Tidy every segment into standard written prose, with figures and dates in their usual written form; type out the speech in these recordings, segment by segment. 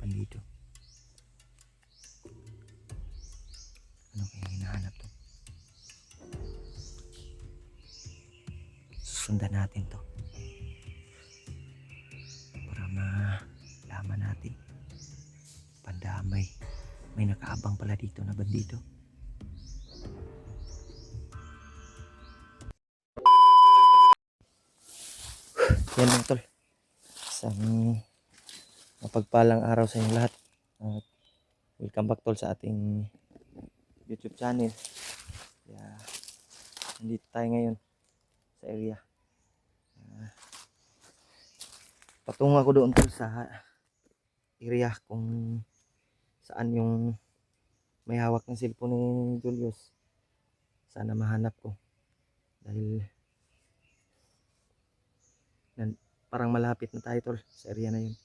Bandito. Ano kaya hinahanap to? Susundan natin to para malaman natin. Pandamay, may nakaabang pala dito na bandito. Yan mga tol, isang mapagpalang araw sa inyong lahat. At welcome back tol sa ating YouTube channel. Nandito tayo ngayon sa area. Patungo ako doon tol sa area kung saan yung may hawak ng cellphone ni Julius. Sana mahanap ko dahil parang malapit na tayo tol sa area na yun.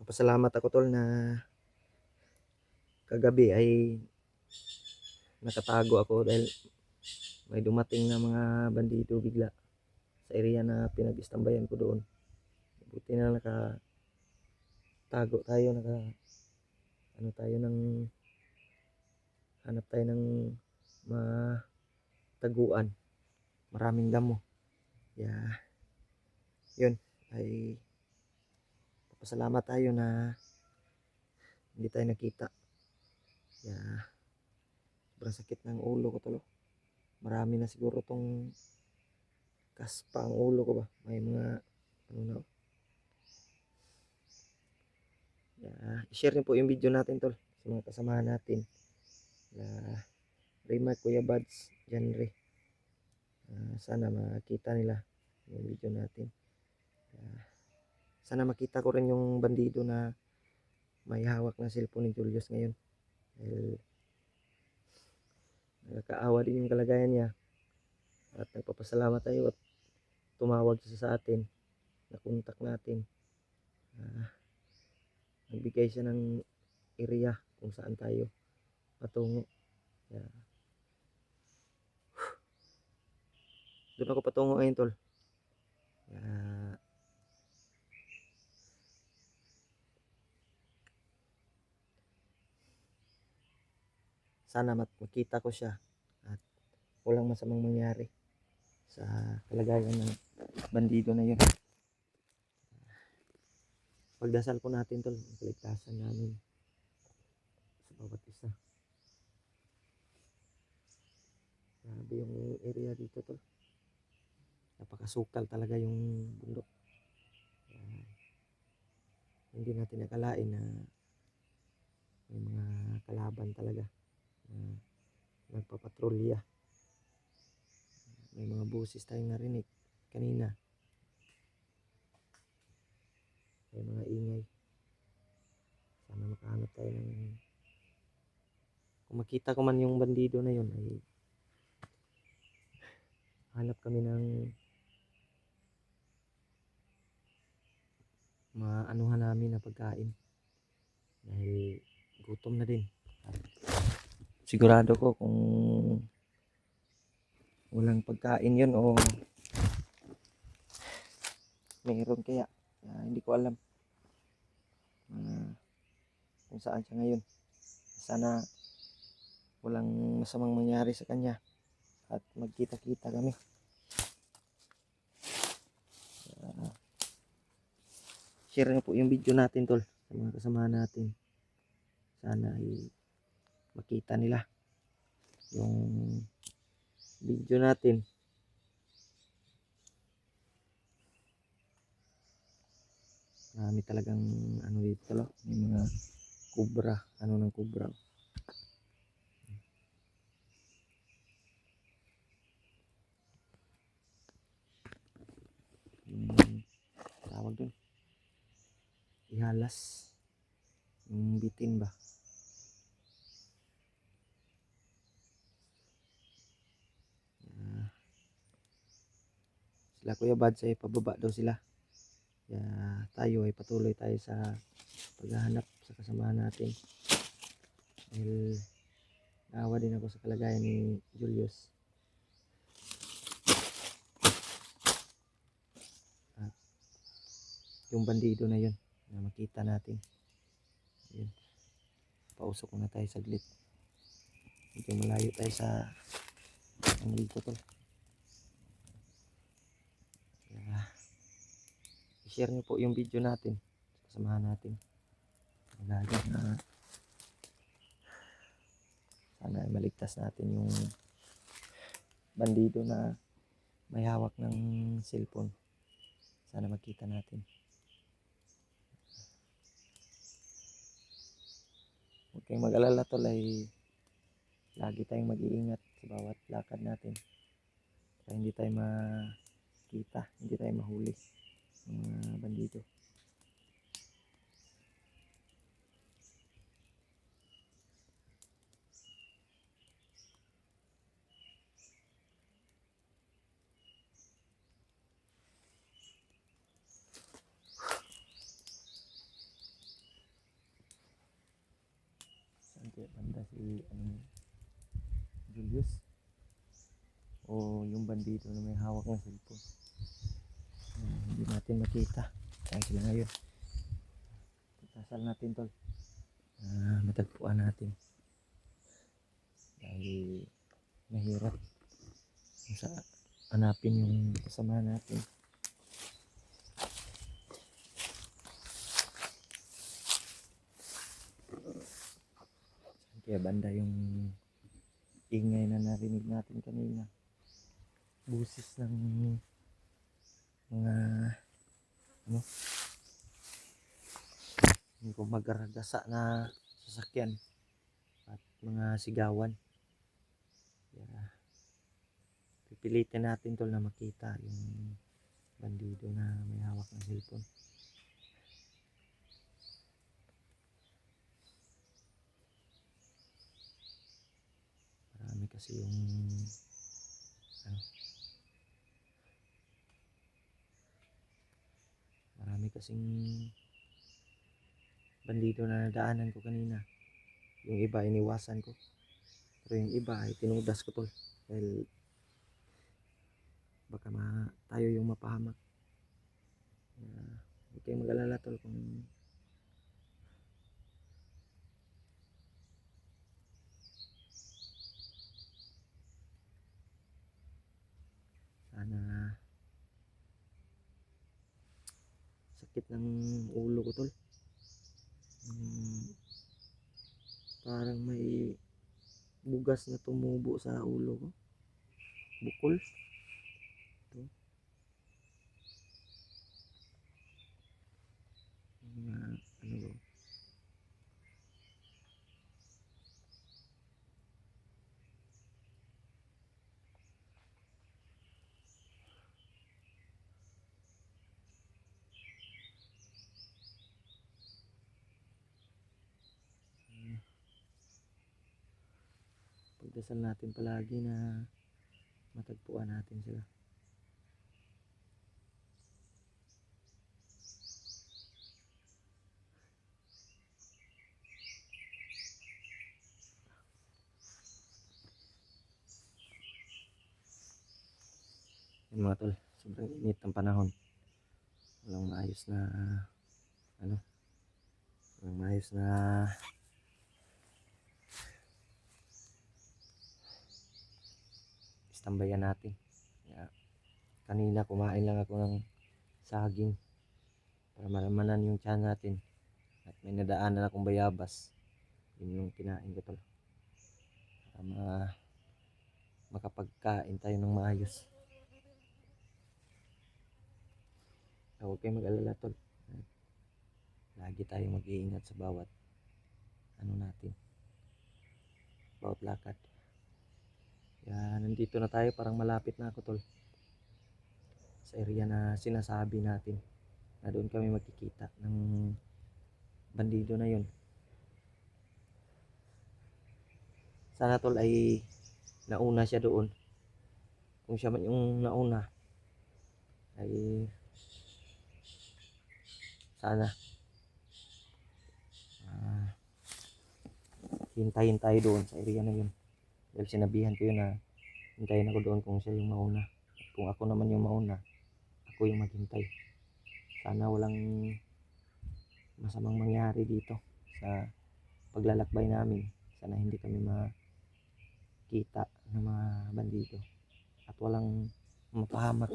Papasalamat ako tol na kagabi ay nakatago ako dahil may dumating na mga bandido bigla sa area na pinag-istambayan ko doon. Buti na nakatago tayo, hanap tayo ng mataguan, maraming damo. Yun ay papasalamat tayo na hindi tayo nakita. Sobrang sakit ng ulo ko tolo. Marami na siguro tong kaspa ang ulo ko ba. May mga i-share niyo po yung video natin tol sa mga kasamahan natin. Remark Kuya Buds genre. Sana makita nila yung video natin. Sana makita ko rin yung bandido na may hawak na cellphone ni Julius ngayon. Dahil nakakaawa din yung kalagayan niya. At nagpapasalamat tayo at tumawag siya sa atin. Nakontak natin. Nagbigay siya ng area kung saan tayo patungo. Doon ako patungo ngayon tol. Sana makita ko siya at walang masamang mangyari sa kalagayan ng bandido na yun. Pagdasal po natin tol, ang kaligtasan namin sa bawat isa. Grabe yung area dito tol. Napakasukal talaga yung bundok. Hindi natin nakalain na may mga kalaban talaga na nagpapatrolya. May mga boses tayong narinig kanina. May mga ingay. Sana makahanap tayo ng, kung makita ko man yung bandido na yun ay hanap kami ng maanuhan namin na pagkain dahil gutom na din. Sigurado ko kung walang pagkain yun o mayroon kaya, hindi ko alam kung saan siya ngayon. Sana walang masamang mangyari sa kanya at magkita-kita kami. Share nyo po yung video natin tol sa mga kasamahan natin. Sana ay makita nila yung video natin. Marami talagang dito tol. May mga kubra, ng kubra. Tawag dun, ihalas yung bitin ba. Sila Kuya Buds ay pababa daw sila. Tayo ay patuloy tayo sa paghahanap sa kasamahan natin dahil naawa din ako sa kalagayan ni Julius. At yung bandido na yun na makita natin. Yun. Pausok muna tayo saglit. Medyo malayo tayo sa angle ko tol. Kaya i-share nyo po yung video natin. Kasamahan natin. Lagi na sana maligtas natin yung bandido na may hawak ng cellphone. Sana makita natin. Huwag kayong mag-alala tol, ay lagi tayong mag-iingat sa bawat lakad natin para hindi tayo makita, hindi tayo mahuli ng mga bandido. Saan kaya banda si Julius o yung bandido na may hawak ng cellphone? Hindi natin makita. Saan sila ngayon? Tasal natin tol. Matagpuan natin. Dahil mahirap sa hanapin yung kasama natin. Saan kaya banda yung ingay na narinig natin kanina? Busis ng mga hindi ko magaragasa na sasakyan at mga sigawan. Kaya pipilitin natin tol na makita yung bandido na may hawak ng cellphone. Marami kasi yung marami kasing bandido na nadaanan ko kanina. Yung iba iniwasan ko, pero yung iba ay tinudas ko tol dahil baka tayo yung mapahamak. Huwag kayong mag-alala tol kung sana sakit ng ulo ko tol. Parang may bugas na tumubo sa ulo ko, bukol ito. Pagdasal natin palagi na matagpuan natin sila. Yun mga tol, sobrang init ng panahon. Walang maayos na walang maayos na istambayan natin. Kaya, kanina kumain lang ako ng saging para malamanan yung tiyan natin. At may nadaanan akong bayabas. Yun yung kinain ko tol. Para makapagkain tayo ng maayos. Huwag kayong mag-alala tol. Lagi tayong mag-iingat sa bawat natin. Bawat lakad. Kaya nandito na tayo, parang malapit na ako tol. Sa area na sinasabi natin. Na doon kami magkikita ng bandido na yun. Sana tol ay nauna siya doon. Kung siya man yung nauna ay sana hintayin tayo doon sa area na yun. Dahil sinabihan ko yun na hintayin ako doon kung siya yung mauna. At kung ako naman yung mauna, ako yung maghintay. Sana walang masamang mangyari dito sa paglalakbay namin. Sana hindi kami makita ng mga bandido at walang mapahamak.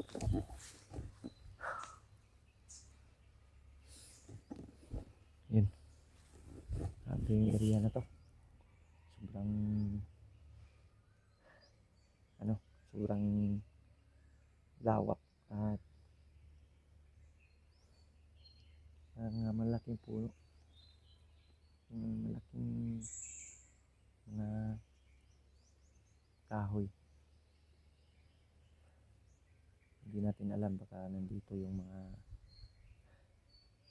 Yun, grabe yung area na to. Sobrang lawak at malaking puno, malaking mga kahoy. Hindi natin alam, baka nandito yung mga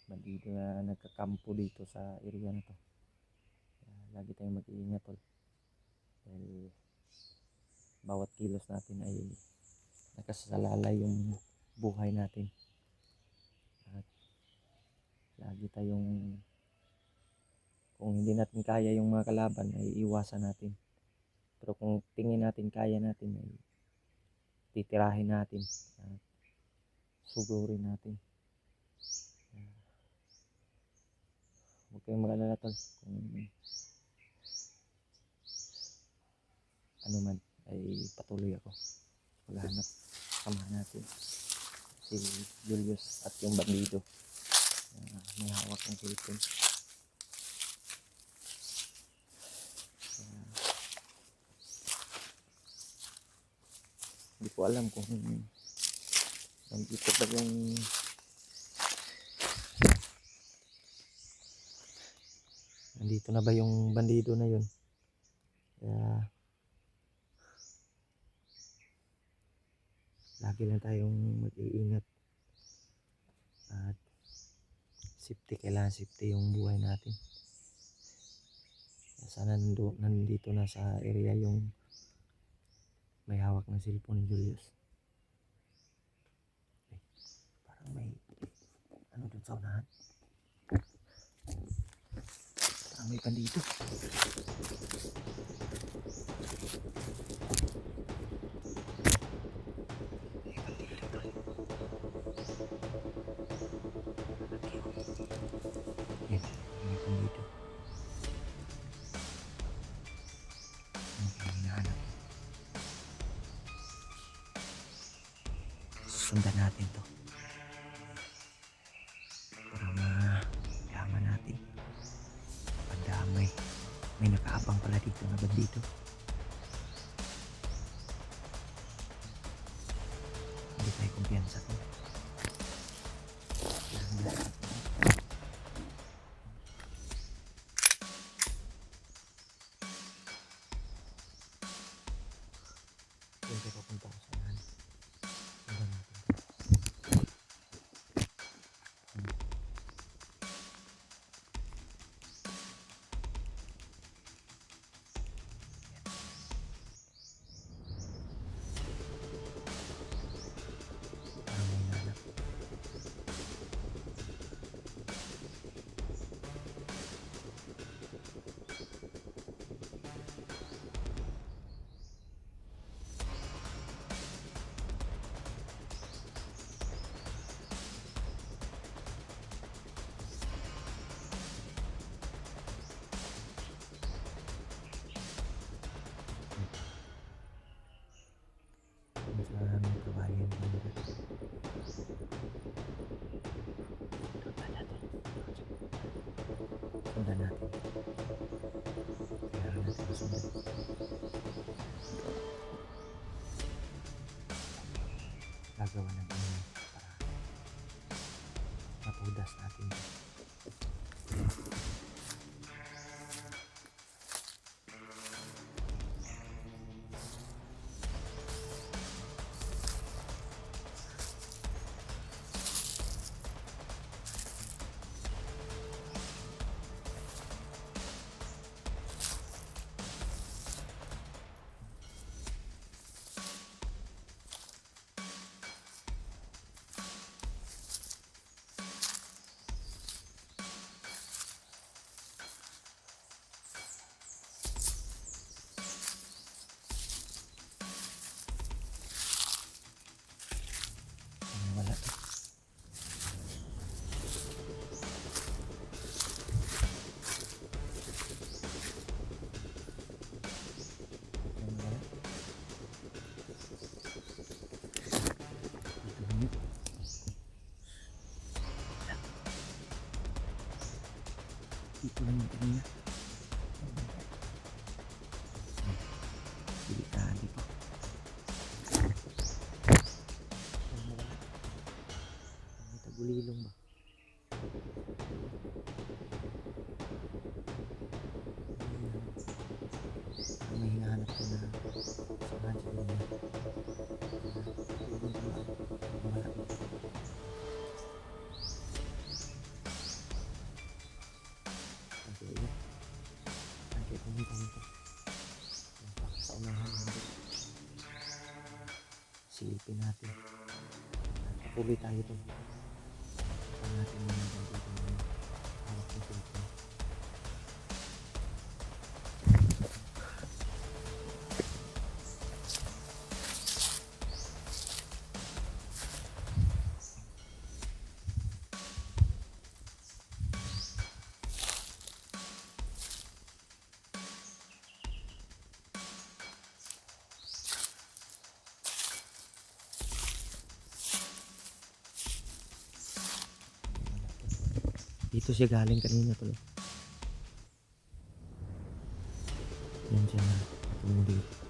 bandido na nagkakampo dito sa area na to. Lagi tayong mag-iingat, tol, dahil bawat kilos natin ay nakasalalay yung buhay natin. At lagi tayong, kung hindi natin kaya yung mga kalaban ay iwasan natin, pero kung tingin natin kaya natin ay titirahin natin at sugurin natin. Huwag kayong mag-alala, tol, kung ano man ay patuloy ako maghanap. Samahan natin si Julius at yung bandido na may hawak ng cellphone. Hindi ko alam kung nandito ba yung nandito na ba yung bandido na yun. Kaya lagi lang tayong mag-iingat at safety, kailangan safety yung buhay natin. Sana nandito na sa area yung may hawak ng cellphone ni Julius. Parang may ano dun sa unahan, parang may bandito. Sundan natin to para mayaman natin. Pandamay, may nakaabang pala dito na bandito. Hindi tayo kumpiyansa to. Hindi ko punta ko sa lahat. Sundan natin. Sundan natin. Kailangan natin masundan. Gagawa ng ingay para mapudas natin. Bulilong ba? Parang may hinahanap ko na samahan sa dulo. Bulilong ba? Malaki. Okay, ulit. Okay, pumunta nito. Sa unahan natin. Silipin natin. Patuloy tayo doon. Ito natin muna dito ng hawak ng silipin. Dito siya galing kanina tuloy. Yan siya na patungo dito.